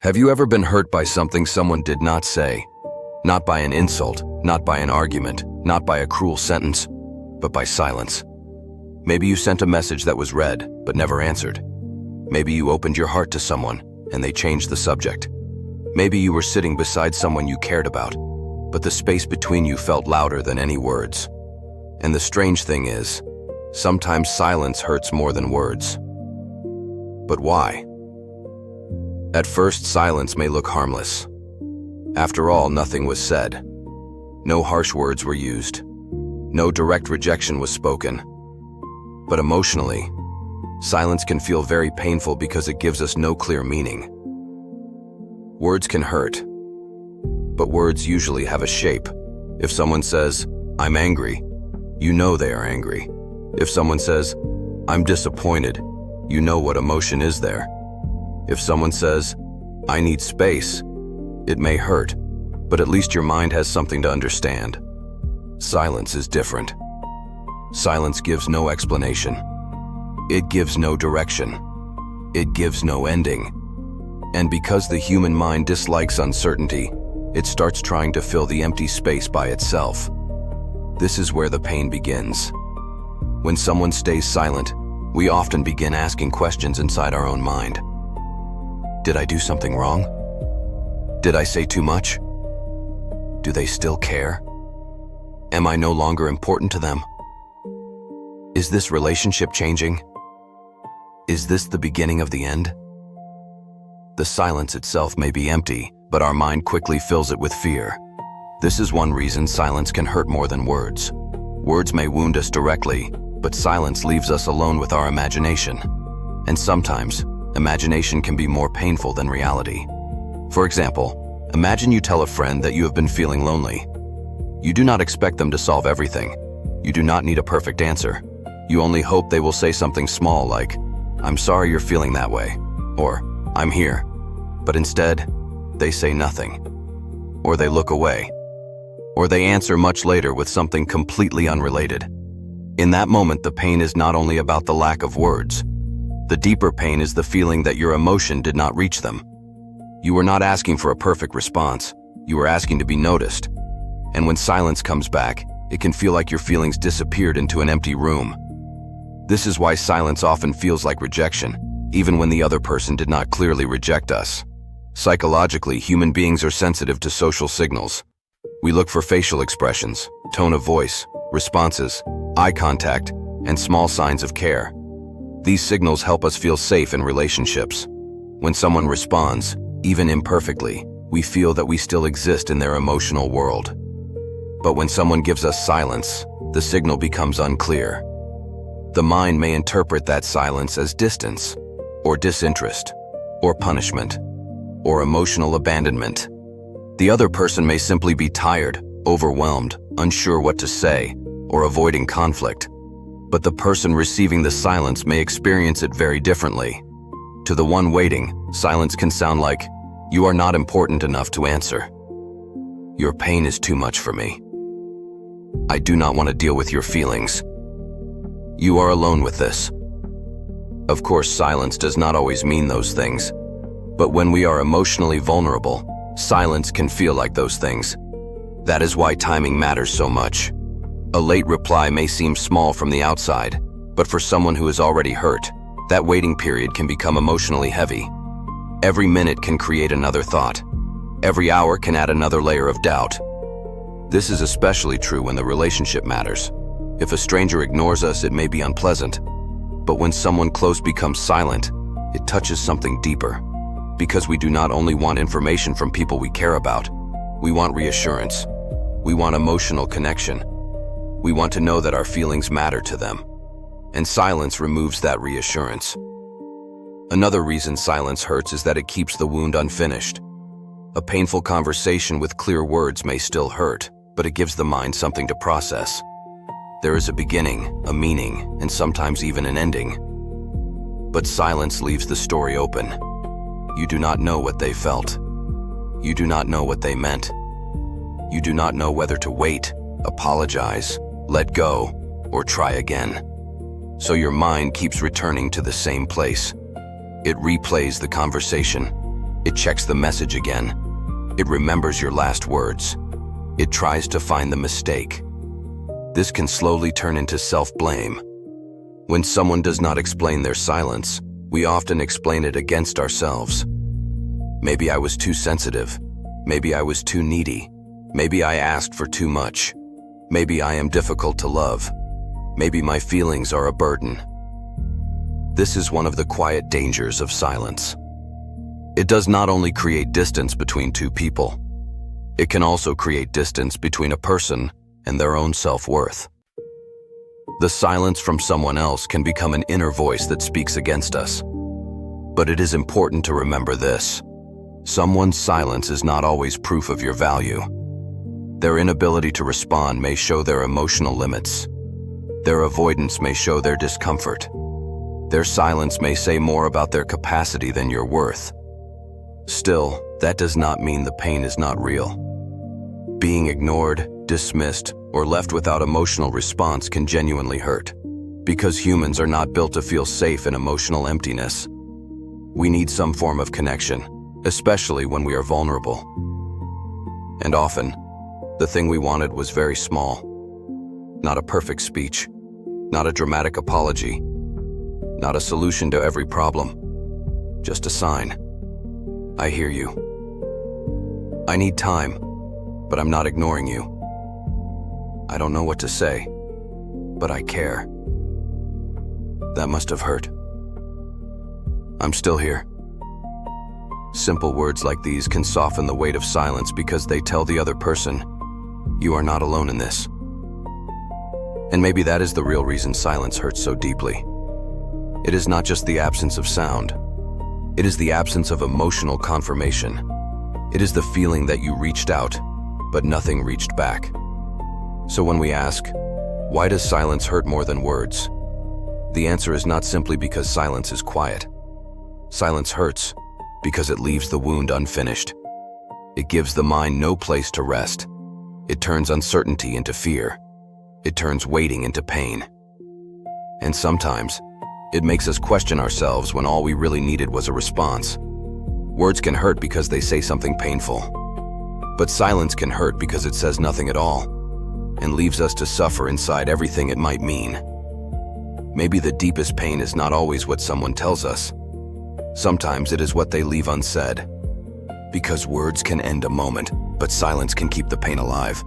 Have you ever been hurt by something someone did not say? Not by an insult, not by an argument, not by a cruel sentence, but by silence. Maybe you sent a message that was read, but never answered. Maybe you opened your heart to someone, and they changed the subject. Maybe you were sitting beside someone you cared about, but the space between you felt louder than any words. And the strange thing is, sometimes silence hurts more than words. But why? At first, silence may look harmless. After all, nothing was said. No harsh words were used. No direct rejection was spoken. But emotionally, silence can feel very painful because it gives us no clear meaning. Words can hurt, but words usually have a shape. If someone says, "I'm angry," you know they are angry. If someone says, "I'm disappointed," you know what emotion is there. If someone says, "I need space," it may hurt, but at least your mind has something to understand. Silence is different. Silence gives no explanation. It gives no direction. It gives no ending. And because the human mind dislikes uncertainty, it starts trying to fill the empty space by itself. This is where the pain begins. When someone stays silent, we often begin asking questions inside our own mind. Did I do something wrong? Did I say too much? Do they still care? Am I no longer important to them? Is this relationship changing? Is this the beginning of the end? The silence itself may be empty, but our mind quickly fills it with fear. This is one reason silence can hurt more than words. Words may wound us directly, but silence leaves us alone with our imagination. And sometimes, imagination can be more painful than reality. For example, imagine you tell a friend that you have been feeling lonely. You do not expect them to solve everything. You do not need a perfect answer. You only hope they will say something small like, "I'm sorry you're feeling that way," or "I'm here." But instead, they say nothing. Or they look away. Or they answer much later with something completely unrelated. In that moment, the pain is not only about the lack of words. The deeper pain is the feeling that your emotion did not reach them. You were not asking for a perfect response. You were asking to be noticed. And when silence comes back, it can feel like your feelings disappeared into an empty room. This is why silence often feels like rejection, even when the other person did not clearly reject us. Psychologically, human beings are sensitive to social signals. We look for facial expressions, tone of voice, responses, eye contact, and small signs of care. These signals help us feel safe in relationships. When someone responds, even imperfectly, we feel that we still exist in their emotional world. But when someone gives us silence, the signal becomes unclear. The mind may interpret that silence as distance, or disinterest, or punishment, or emotional abandonment. The other person may simply be tired, overwhelmed, unsure what to say, or avoiding conflict. But the person receiving the silence may experience it very differently. To the one waiting, silence can sound like, "You are not important enough to answer. Your pain is too much for me. I do not want to deal with your feelings. You are alone with this." Of course, silence does not always mean those things. But when we are emotionally vulnerable, silence can feel like those things. That is why timing matters so much. A late reply may seem small from the outside, but for someone who is already hurt, that waiting period can become emotionally heavy. Every minute can create another thought. Every hour can add another layer of doubt. This is especially true when the relationship matters. If a stranger ignores us, it may be unpleasant. But when someone close becomes silent, it touches something deeper. Because we do not only want information from people we care about, we want reassurance. We want emotional connection. We want to know that our feelings matter to them. And silence removes that reassurance. Another reason silence hurts is that it keeps the wound unfinished. A painful conversation with clear words may still hurt, but it gives the mind something to process. There is a beginning, a meaning, and sometimes even an ending. But silence leaves the story open. You do not know what they felt. You do not know what they meant. You do not know whether to wait, apologize, let go, or try again. So your mind keeps returning to the same place. It replays the conversation. It checks the message again. It remembers your last words. It tries to find the mistake. This can slowly turn into self-blame. When someone does not explain their silence, we often explain it against ourselves. Maybe I was too sensitive. Maybe I was too needy. Maybe I asked for too much. Maybe I am difficult to love. Maybe my feelings are a burden. This is one of the quiet dangers of silence. It does not only create distance between two people, it can also create distance between a person and their own self-worth. The silence from someone else can become an inner voice that speaks against us. But it is important to remember this. Someone's silence is not always proof of your value. Their inability to respond may show their emotional limits. Their avoidance may show their discomfort. Their silence may say more about their capacity than your worth. Still, that does not mean the pain is not real. Being ignored, dismissed, or left without emotional response can genuinely hurt. Because humans are not built to feel safe in emotional emptiness. We need some form of connection, especially when we are vulnerable. And often, the thing we wanted was very small. Not a perfect speech, not a dramatic apology, not a solution to every problem, just a sign. I hear you. I need time, but I'm not ignoring you. I don't know what to say, but I care. That must have hurt. I'm still here. Simple words like these can soften the weight of silence because they tell the other person, you are not alone in this. And maybe that is the real reason silence hurts so deeply. It is not just the absence of sound. It is the absence of emotional confirmation. It is the feeling that you reached out, but nothing reached back. So when we ask, why does silence hurt more than words? The answer is not simply because silence is quiet. Silence hurts because it leaves the wound unfinished. It gives the mind no place to rest. It turns uncertainty into fear. It turns waiting into pain. And sometimes, it makes us question ourselves when all we really needed was a response. Words can hurt because they say something painful. But silence can hurt because it says nothing at all, and leaves us to suffer inside everything it might mean. Maybe the deepest pain is not always what someone tells us. Sometimes it is what they leave unsaid. Because words can end a moment, but silence can keep the pain alive.